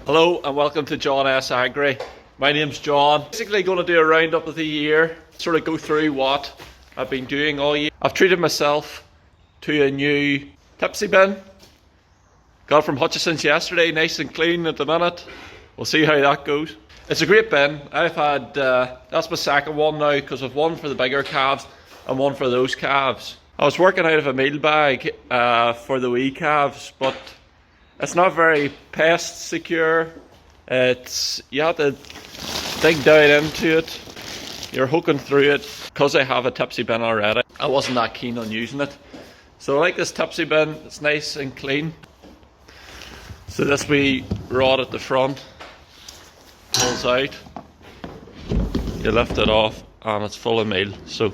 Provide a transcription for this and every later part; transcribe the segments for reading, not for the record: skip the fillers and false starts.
Hello and welcome to John S. Agri. My name's John. Basically going to do a roundup of the year, sort of go through what I've been doing all year. I've treated myself to a new tipsy bin. Got it from Hutchison's yesterday, nice and clean at the minute. We'll see how that goes. It's a great bin. I've had, that's my second one now because I've one for the bigger calves and one for those calves. I was working out of a meal bag for the wee calves, but it's not very pest secure. You have to dig down into it. You're hooking through it. Because I have a tipsy bin already, I wasn't that keen on using it. So I like this tipsy bin. It's nice and clean. So this wee rod at the front pulls out. You lift it off and it's full of meal. So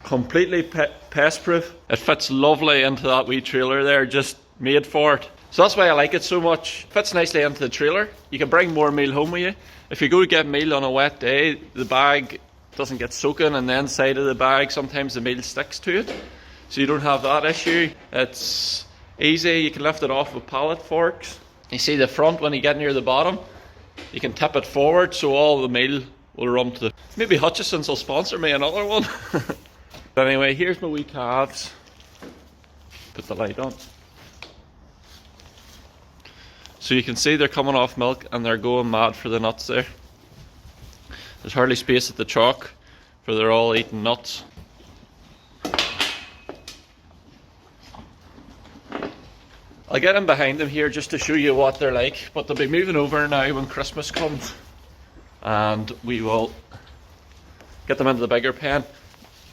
completely pest proof. It fits lovely into that wee trailer there, just made for it. So that's why I like it so much. It fits nicely into the trailer. You can bring more meal home with you. If you go to get meal on a wet day, the bag doesn't get soaking and the inside of the bag, sometimes the meal sticks to it. So you don't have that issue. It's easy, you can lift it off with pallet forks. You see the front, when you get near the bottom, you can tip it forward so all the meal will run to the... Maybe Hutchison's will sponsor me another one. But anyway, here's my wee calves. Put the light on. So you can see they're coming off milk and they're going mad for the nuts there. There's hardly space at the chalk for they're all eating nuts. I'll get in behind them here just to show you what they're like, but they'll be moving over now when Christmas comes and we will get them into the bigger pen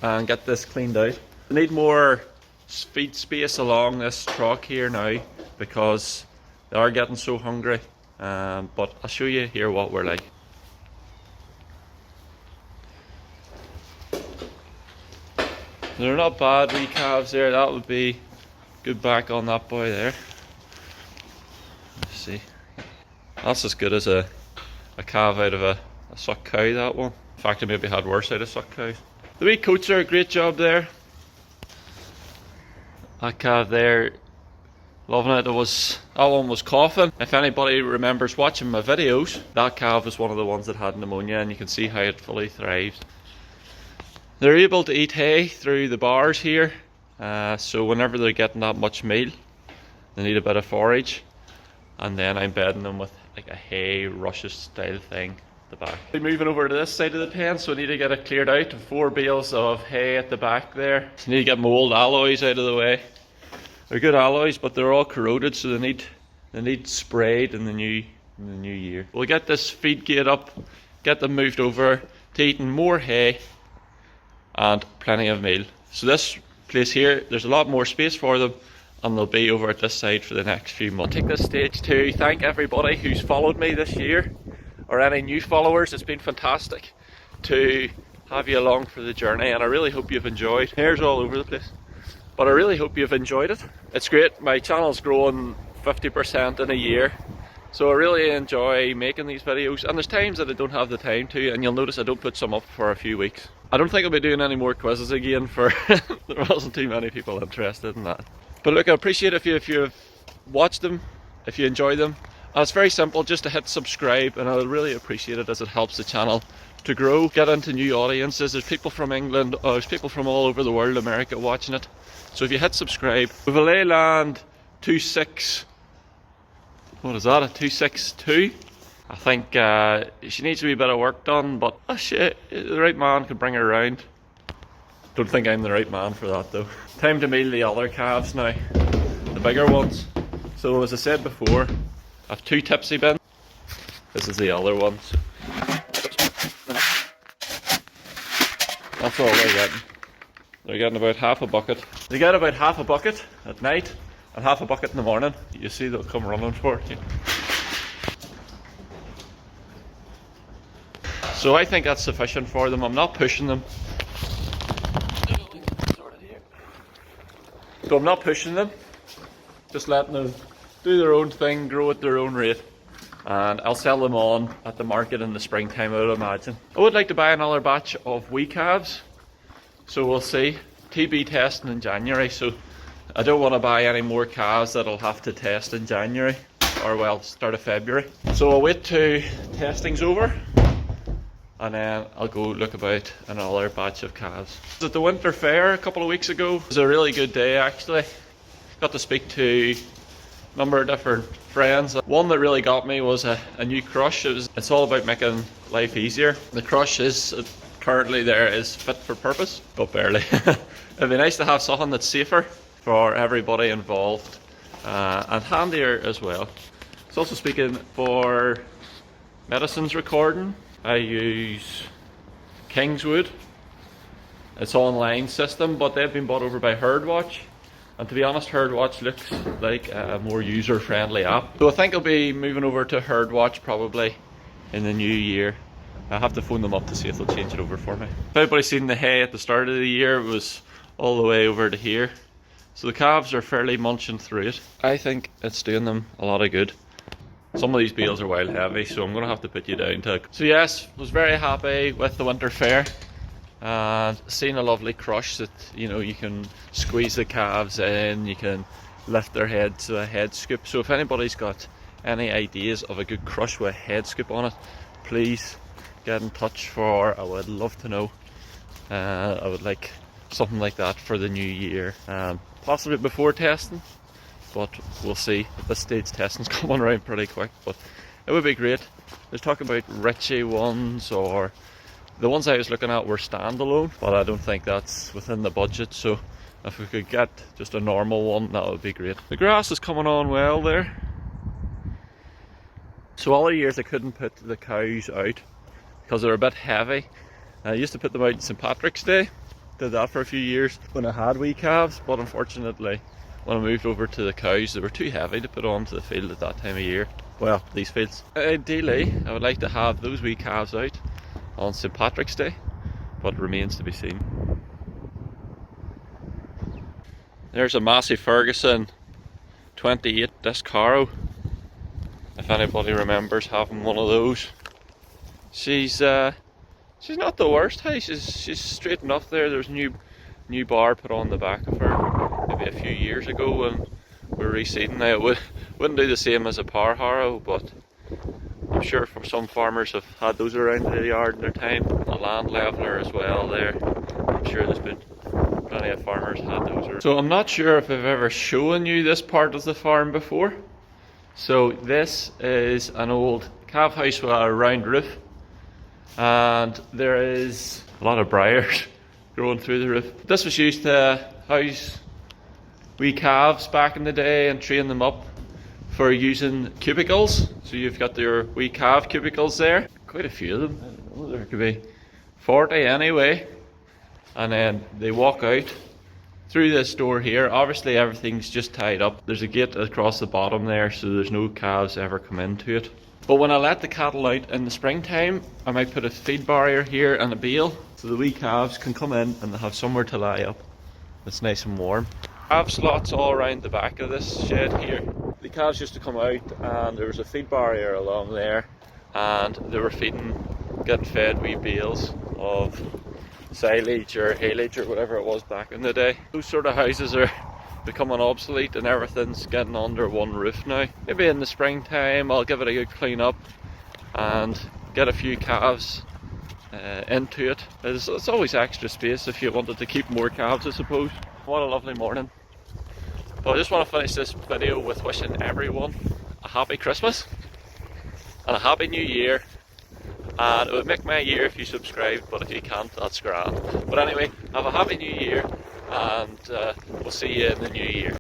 and get this cleaned out. I need more feed space along this truck here now because they are getting so hungry, but I'll show you here what we're like. They're not bad wee calves there. That would be good back on that boy there. Let's see. That's as good as a calf out of a suck cow, that one. In fact, I maybe had worse out of suck cows. The wee coats are a great job there. That calf there, loving it. That one was coughing. If anybody remembers watching my videos, that calf was one of the ones that had pneumonia, and you can see how it fully thrives. They're able to eat hay through the bars here, so whenever they're getting that much meal, they need a bit of forage, and then I'm bedding them with like a hay rushes style thing at the back. I'm moving over to this side of the pen, so I need to get it cleared out. 4 bales of hay at the back there. I need to get my old alloys out of the way. They're good alloys, but they're all corroded, so they need sprayed in the new year. We'll get this feed gate up, get them moved over to eating more hay and plenty of meal. So this place here, there's a lot more space for them, and they'll be over at this side for the next few months. I'll take this stage to thank everybody who's followed me this year, or any new followers. It's been fantastic to have you along for the journey, and I really hope you've enjoyed. Hair's all over the place, but I really hope you've enjoyed it. It's great. My channel's growing 50% in a year, so I really enjoy making these videos, and there's times that I don't have the time to, and you'll notice I don't put some up for a few weeks. I don't think I'll be doing any more quizzes again, for there wasn't too many people interested in that. But look, I appreciate if you've watched them, if you enjoy them. And it's very simple, just to hit subscribe, and I would really appreciate it as it helps the channel to grow, get into new audiences. There's people from England, there's people from all over the world, America, watching it. So if you hit subscribe, we've a Leyland 26, what is that, a 262? I think she needs a wee bit of work done, but shit, the right man could bring her around. Don't think I'm the right man for that though. Time to meal the other calves now, the bigger ones. So as I said before, I have 2 tipsy bins. This is the other ones. That's all they're getting. They're getting about half a bucket. They get about half a bucket at night and half a bucket in the morning. You see they'll come running for it. So I think that's sufficient for them. I'm not pushing them. So I'm not pushing them. Just letting them do their own thing, grow at their own rate. And I'll sell them on at the market in the springtime, I would imagine. I would like to buy another batch of wee calves. So we'll see. TB testing in January. So I don't want to buy any more calves that I'll have to test in January. or well, start of February. So I'll wait till testing's over, and then I'll go look about another batch of calves. I was at the winter fair a couple of weeks ago. It was a really good day actually. Got to speak to a number of different friends. One that really got me was a new crush. It's all about making life easier. The crush is currently there is fit for purpose, but barely. It'd be nice to have something that's safer for everybody involved and handier as well. It's also speaking for medicines recording. I use Kingswood. It's an online system, but they've been bought over by Herdwatch. And to be honest, Herdwatch looks like a more user-friendly app. So I think I'll be moving over to Herdwatch probably in the new year. I'll have to phone them up to see if they'll change it over for me. If anybody's seen the hay at the start of the year, it was all the way over to here. So the calves are fairly munching through it. I think it's doing them a lot of good. Some of these bales are wild heavy, so I'm going to have to put you down to it. So yes, was very happy with the winter fair. And seeing a lovely crush that, you know, you can squeeze the calves in, you can lift their head to a head scoop. So if anybody's got any ideas of a good crush with a head scoop on it, please get in touch, for I would love to know. I would like something like that for the new year, possibly before testing, but we'll see. At this stage testing's coming around pretty quick, but it would be great. There's talk about Richie ones, or the ones I was looking at were standalone, but I don't think that's within the budget, so if we could get just a normal one, that would be great. The grass is coming on well there. So all the years I couldn't put the cows out because they're a bit heavy. I used to put them out on St. Patrick's Day. Did that for a few years when I had wee calves, but unfortunately when I moved over to the cows, they were too heavy to put onto the field at that time of year. Well, these fields. Ideally, I would like to have those wee calves out on St. Patrick's Day, but it remains to be seen. There's a Massey Ferguson 28 disc harrow, if anybody remembers having one of those. She's not the worst. Hey, she's straight enough there. There's a new bar put on the back of her maybe a few years ago when we were reseeding. Now it wouldn't do the same as a power harrow, but I'm sure for some farmers have had those around the yard in their time. A land leveler as well there. I'm sure there's been plenty of farmers had those around. So I'm not sure if I've ever shown you this part of the farm before. So this is an old calf house with a round roof, and there is a lot of briars growing through the roof. This was used to house wee calves back in the day and train them up for using cubicles. So you've got your wee calf cubicles there. Quite a few of them. I don't know, there could be 40 anyway. And then they walk out through this door here. Obviously everything's just tied up. There's a gate across the bottom there, so there's no calves ever come into it. But when I let the cattle out in the springtime, I might put a feed barrier here and a bale, so the wee calves can come in and they have somewhere to lie up. It's nice and warm. Calf slots all around the back of this shed here. The calves used to come out and there was a feed barrier along there, and they were getting fed wee bales of silage or haylage or whatever it was back in the day. Those sort of houses are becoming obsolete and everything's getting under one roof now. Maybe in the springtime I'll give it a good clean up and get a few calves into it. It's always extra space if you wanted to keep more calves, I suppose. What a lovely morning. But I just want to finish this video with wishing everyone a happy Christmas and a happy new year. And it would make my year if you subscribe, but if you can't, that's grand. But anyway, have a happy new year, and we'll see you in the new year.